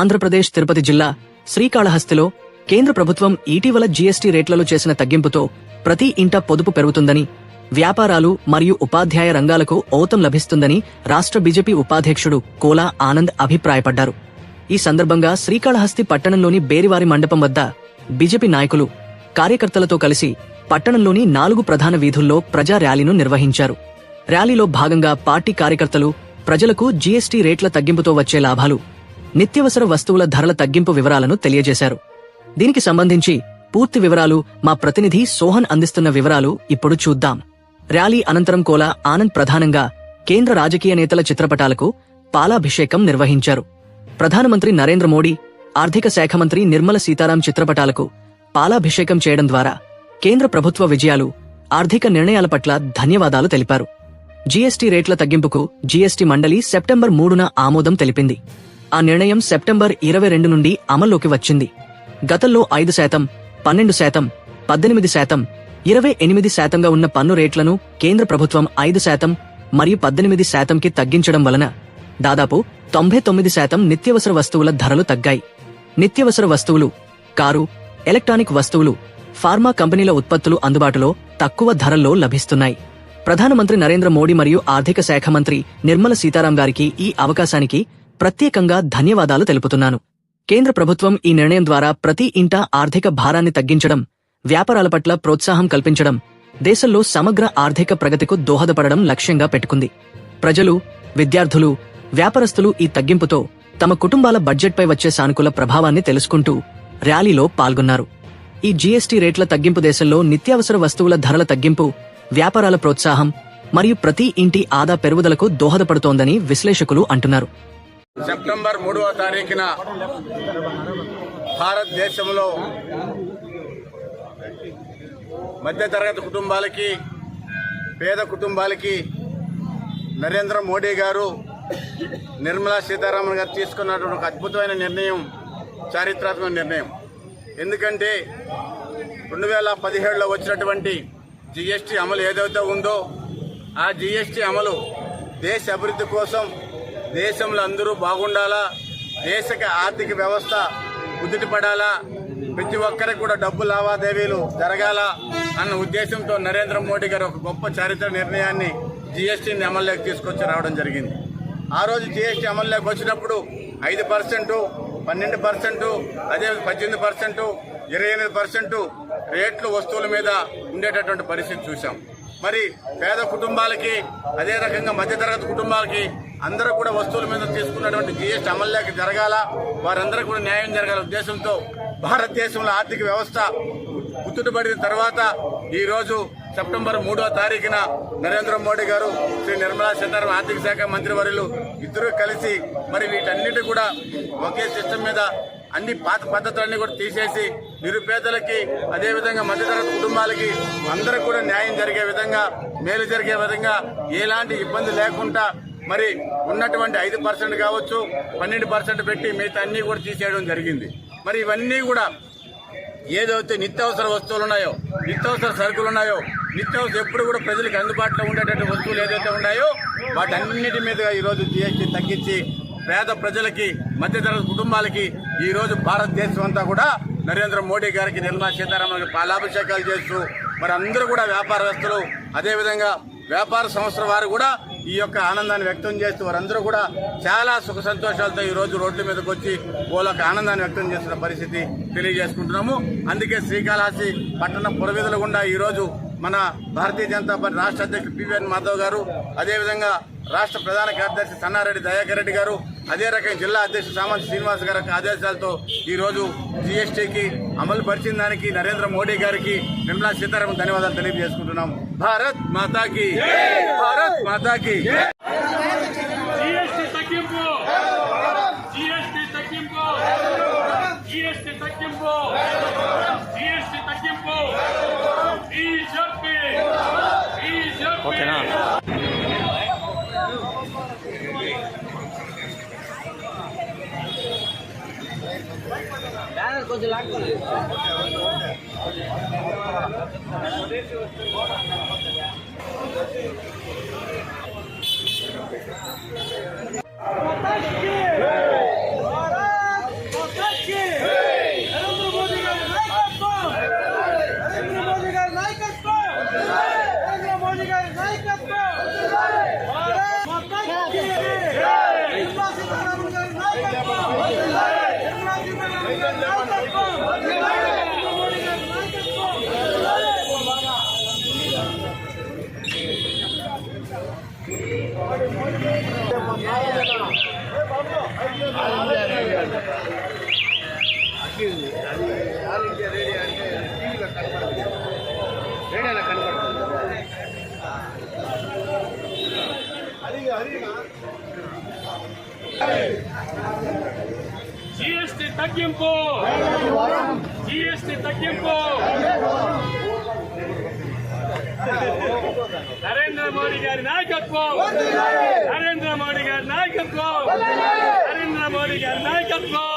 ఆంధ్రప్రదేశ్ తిరుపతి జిల్లా శ్రీకాళహస్తిలో కేంద్ర ప్రభుత్వం ఇటీవల జీఎస్టీ రేట్లలో చేసిన తగ్గింపుతో ప్రతి ఇంట పొదుపు పెరుగుతుందని, వ్యాపారాలు మరియు ఉపాధ్యాయ రంగాలకు ఊతం లభిస్తుందని రాష్ట్ర బీజేపీ ఉపాధ్యక్షుడు కోలా ఆనంద్ అభిప్రాయపడ్డారు. ఈ సందర్భంగా శ్రీకాళహస్తి పట్టణంలోని బేరివారి మండపం వద్ద బీజేపీ నాయకులు, కార్యకర్తలతో కలిసి పట్టణంలోని 4 ప్రధాన వీధుల్లో ప్రజా ర్యాలీను నిర్వహించారు. ర్యాలీలో భాగంగా పార్టీ కార్యకర్తలు ప్రజలకు జీఎస్టీ రేట్ల తగ్గింపుతో వచ్చే లాభాలు, నిత్యవసర వస్తువుల ధరల తగ్గింపు వివరాలను తెలియజేశారు. దీనికి సంబంధించి పూర్తి వివరాలు మా ప్రతినిధి సోహన్ అందిస్తున్న వివరాలు ఇప్పుడు చూద్దాం. ర్యాలీ అనంతరం కోలా ఆనంద్ ప్రధానంగా కేంద్ర రాజకీయ నేతల చిత్రపటాలకు పాలాభిషేకం నిర్వహించారు. ప్రధానమంత్రి నరేంద్ర మోడీ, ఆర్థిక శాఖ మంత్రి నిర్మల సీతారాం చిత్రపటాలకు పాలాభిషేకం చేయడం ద్వారా కేంద్ర ప్రభుత్వ విజయాలు, ఆర్థిక నిర్ణయాల పట్ల ధన్యవాదాలు తెలిపారు. జీఎస్టీ రేట్ల తగ్గింపుకు జీఎస్టీ మండలి సెప్టెంబర్ 3న ఆమోదం తెలిపింది. ఆ నిర్ణయం సెప్టెంబర్ 22 నుండి అమల్లోకి వచ్చింది. గతంలో 5%, 12%, 18%, 28%గా ఉన్న పన్ను రేట్లను కేంద్ర ప్రభుత్వం 5% మరియు 18%కి తగ్గించడం వలన దాదాపు 99% నిత్యవసర వస్తువుల ధరలు తగ్గాయి. నిత్యవసర వస్తువులు, కారు, ఎలక్ట్రానిక్ వస్తువులు, ఫార్మా కంపెనీల ఉత్పత్తులు అందుబాటులో తక్కువ ధరల్లో లభిస్తున్నాయి. ప్రధానమంత్రి నరేంద్ర మోడీ మరియు ఆర్థిక శాఖ మంత్రి నిర్మల సీతారాం గారికి ఈ అవకాశానికి ప్రత్యేకంగా ధన్యవాదాలు తెలుపుతున్నాను. కేంద్ర ప్రభుత్వం ఈ నిర్ణయం ద్వారా ప్రతి ఇంట ఆర్థిక భారాన్ని తగ్గించడం, వ్యాపారాల పట్ల ప్రోత్సాహం కల్పించడం, దేశంలో సమగ్ర ఆర్థిక ప్రగతికు దోహదపడడం లక్ష్యంగా పెట్టుకుంది. ప్రజలు, విద్యార్థులు, వ్యాపారస్తులు ఈ తగ్గింపుతో తమ కుటుంబాల బడ్జెట్పై వచ్చే సానుకూల ప్రభావాన్ని తెలుసుకుంటూ ర్యాలీలో పాల్గొన్నారు. ఈ జీఎస్టీ రేట్ల తగ్గింపు దేశంలో నిత్యావసర వస్తువుల ధరల తగ్గింపు, వ్యాపారాల ప్రోత్సాహం మరియు ప్రతి ఇంటి ఆదా పెరుగుదలకు దోహదపడుతోందని విశ్లేషకులు అంటున్నారు. సెప్టెంబర్ 3వ తారీఖున భారతదేశంలో మధ్యతరగతి కుటుంబాలకి, పేద కుటుంబాలకి నరేంద్ర మోడీ గారు, నిర్మలా సీతారామన్ గారు తీసుకున్నటువంటి ఒక అద్భుతమైన నిర్ణయం, చారిత్రాత్మక నిర్ణయం. ఎందుకంటే 2017లో వచ్చినటువంటి జీఎస్టీ అమలు ఏదైతే ఉందో ఆ జీఎస్టీ అమలు దేశ అభివృద్ధి కోసం, దేశంలో అందరూ బాగుండాలా, దేశ ఆర్థిక వ్యవస్థ కుదుటి పడాలా, ప్రతి ఒక్కరికి కూడా డబ్బు లావాదేవీలు జరగాల అన్న ఉద్దేశంతో నరేంద్ర మోడీ గారు ఒక గొప్ప చారిత్రక నిర్ణయాన్ని జీఎస్టీని అమల్లోకి తీసుకొచ్చి రావడం జరిగింది. ఆ రోజు జీఎస్టీ అమల్లోకి వచ్చినప్పుడు 5%, 12%, అదే 18%, 28% రేట్లు వస్తువుల మీద ఉండేటటువంటి పరిస్థితి చూసాం. మరి పేద కుటుంబాలకి, అదే రకంగా మధ్యతరగతి కుటుంబాలకి అందరూ కూడా వస్తువుల మీద తీసుకున్నటువంటి జీఎస్టీ అమల్లోకి జరగాల, వారందరూ కూడా న్యాయం జరగాల ఉద్దేశంతో భారతదేశంలో ఆర్థిక వ్యవస్థ కుదుటపడిన తర్వాత ఈరోజు సెప్టెంబర్ 3వ తారీఖున నరేంద్ర మోడీ గారు, శ్రీ నిర్మలా సీతారామన్ ఆర్థిక శాఖ మంత్రివర్యులు ఇద్దరూ కలిసి మరి వీటన్నిటి కూడా ఒకే సిస్టమ్ మీద అన్ని పాత పద్ధతులన్నీ కూడా తీసేసి నిరుపేదలకి, అదేవిధంగా మధ్యతరగతి కుటుంబాలకి అందరూ కూడా న్యాయం జరిగే విధంగా, మేలు జరిగే విధంగా, ఎలాంటి ఇబ్బంది లేకుండా మరి ఉన్నటువంటి 5% కావచ్చు, 12% పెట్టి మిగతా అన్ని కూడా తీసేయడం జరిగింది. మరి ఇవన్నీ కూడా ఏదైతే నిత్యావసర వస్తువులు ఉన్నాయో, నిత్యావసర సరుకులు ఉన్నాయో, నిత్యావసర ఎప్పుడు కూడా ప్రజలకు అందుబాటులో ఉండేటటువంటి వస్తువులు ఏదైతే ఉన్నాయో వాటన్నిటి మీదుగా ఈరోజు జీఎస్టీ తగ్గించి పేద ప్రజలకి, మధ్యతరగతి కుటుంబాలకి ఈరోజు భారతదేశం అంతా కూడా నరేంద్ర మోడీ గారికి, నిర్మలా సీతారామన్ పాలాభిషేకాలు చేస్తూ మరి అందరూ కూడా వ్యాపారవేత్తలు, అదేవిధంగా వ్యాపార సంస్థల వారు కూడా ఈ యొక్క ఆనందాన్ని వ్యక్తం చేస్తూ వారందరూ కూడా చాలా సుఖ సంతోషాలతో ఈరోజు రోడ్ల మీదకి వచ్చి వాళ్ళకి ఆనందాన్ని వ్యక్తం చేస్తున్న పరిస్థితి తెలియజేసుకుంటున్నాము. అందుకే శ్రీకాళహస్తి పట్టణ పురవీధుల గుండా ఈరోజు మన భారతీయ జనతా పార్టీ రాష్ట్ర అధ్యక్షుడు పివిఎన్ మాధవ్ గారు, అదేవిధంగా రాష్ట్ర ప్రధాన కార్యదర్శి సన్నారెడ్డి దయాకర్ రెడ్డి గారు, అదే రకంగా జిల్లా అధ్యక్షుడు సామంత్ శ్రీనివాస్ గారి ఆదేశాలతో ఈరోజు జీఎస్టీకి అమలు పరిచిన దానికి నరేంద్ర మోడీ గారికి, నిర్మలా సీతారామన్ ధన్యవాదాలు తెలియజేసుకుంటున్నాం. భారత్ మాతాకి, భారత్ మాతాకి. ఓకేనా? కొంచెం లాక్కోండి. సీతారామన్ గారి నాయకత్వం నిర్మలా సీతారామన్ గారి నాయకత్వం నరేంద్ర మోడీ గారి నాయకత్వం జీఎస్టీ తగ్గింపు జీఎస్టీ తగ్గింపు నరేంద్ర మోడీ గారి నాయకత్వం నరేంద్ర మోడీ గారి నాయకత్వం నరేంద్ర మోడీ గారి నాయకత్వం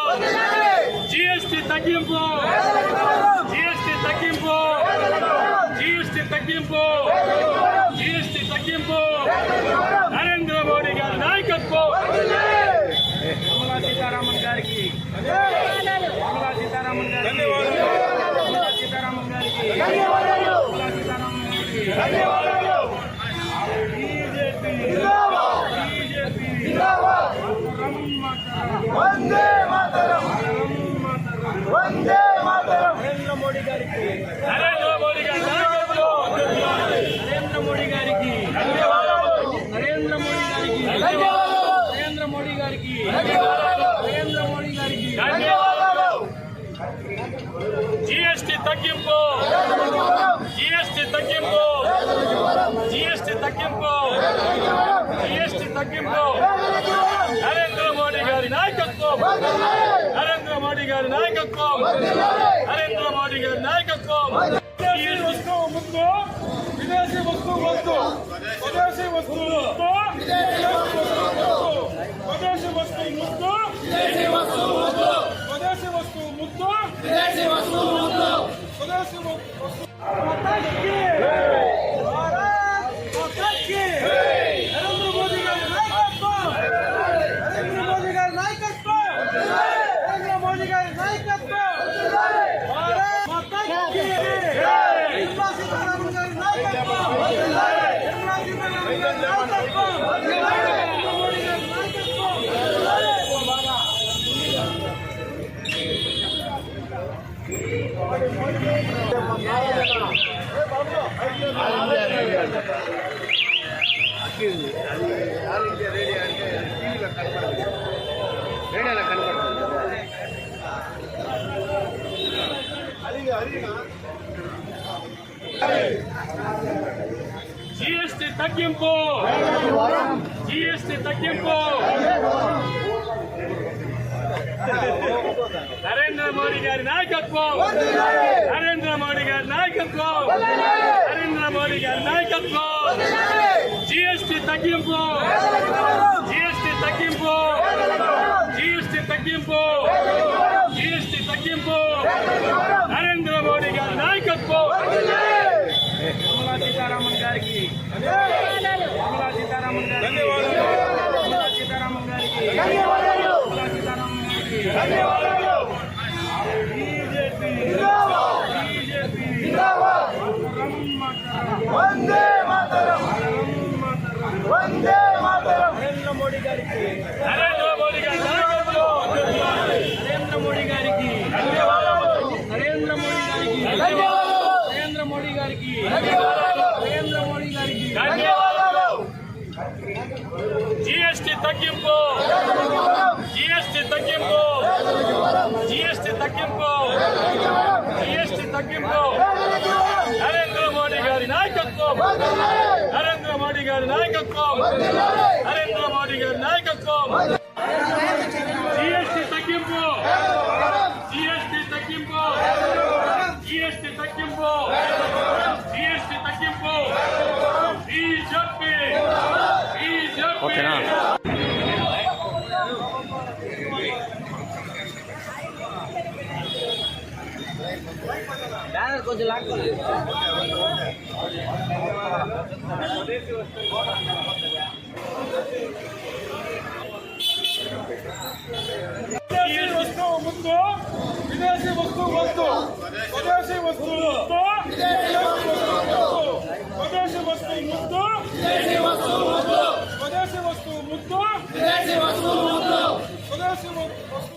జీఎస్టీ తగ్గింపు జీఎస్టీ తగ్గింపు జీఎస్టీ తగ్గింపు జీఎస్టీ తగ్గింపు నరేంద్ర మోడీ గారి నాయకత్వం నిర్మలా సీతారామన్ గారికి నిర్మలా సీతారామన్ గారికి నిర్మలా సీతారామన్ గారికి నిర్మలా సీతారామన్ గారికి బీజేపీ బీజేపీ వందే మాతరం వందే మాతరం నరేంద్ర మోడీ గారికి నరేంద్ర మోడీ గారి నాయకత్వం నరేంద్ర మోడీ గారికి నరేంద్ర మోడీ గారికి నరేంద్ర మోడీ గారికి నరేంద్ర మోడీ గారికి జీఎస్టీ తగ్గింపు జీఎస్టీ తగ్గింపు జీఎస్టీ తగ్గింపు జీఎస్టీ తగ్గింపు నరేంద్ర మోడీ గారి నాయకత్వం నరేంద్ర మోడీ గారి నాయకత్వం నరేంద్ర మోడీ గారి నాయకత్వం వస్తువు ముద్దు విదేశీ వస్తువు వద్దు స్వదేశీ వస్తువు ముద్దు స్వదేశీ వస్తువు ముద్దు స్వదేశీ వస్తువు ముద్దు స్వదేశీ వస్తువు ముద్దు స్వదేశీ వస్తువు ముద్దు స్వదేశీ వస్తువు నరేంద్ర మోదీ గారి నాయకత్వం నరేంద్ర మోదీ గారి నాయకత్వం నరేంద్ర మోదీ గారి నాయకత్వం భారత్ మాతా కీ నిర్మలా సీతారామన్ గారి నాయకత్వం నిర్మలా సీతారామన్ గారి నాయకత్వం నరేంద్ర మోదీ గారి నాయకత్వం జీఎస్టీ తగ్గింపు జీఎస్టీ తగ్గింపు నరేంద్ర మోడీ గారి నాయకత్వం నరేంద్ర మోడీ గారి నాయకత్వం నరేంద్ర మోడీ గారి నాయకత్వం జీఎస్టీ తగ్గింపు జీఎస్టీ తగ్గింపు జీఎస్టీ తగ్గింపు జీఎస్టీ తగ్గింపు నరేంద్ర మోడీ గారి నాయకత్వం నిర్మలా సీతారామన్ గారికి నిర్మలా సీతారామన్ గారికి నిర్మలా సీతారామన్ గారికి నిర్మలా సీతారామన్ గారికి బీజేపీ బీజేపీ వందే మాతరం వందే మాతరం నరేంద్ర మోడీ గారికి నరేంద్ర మోడీ గారి నాయకత్వం నరేంద్ర మోడీ గారికి నరేంద్ర మోడీ గారికి నరేంద్ర మోడీ గారికి నరేంద్ర మోడీ గారికి జీఎస్టీ తగ్గింపు జీఎస్టీ తగ్గింపు జీఎస్టీ తగ్గింపు జీఎస్టీ తగ్గింపు నరేంద్ర మోడీ గారి నాయకత్వం నరేంద్ర మోడీ గారి నాయకత్వం నరేంద్ర మోడీ గారి నాయకత్వం జీఎస్టీ తగ్గింపు జీఎస్టీ తగ్గింపు జీఎస్టీ తగ్గింపు జీఎస్టీ తగ్గింపు బీజేపీ బీజేపీ బ్యానర్ కొంచెం లాక్కోండి. వస్తువు ముందు విదేశీ వస్తువు వద్దు స్వదేశీ వస్తువు వద్దు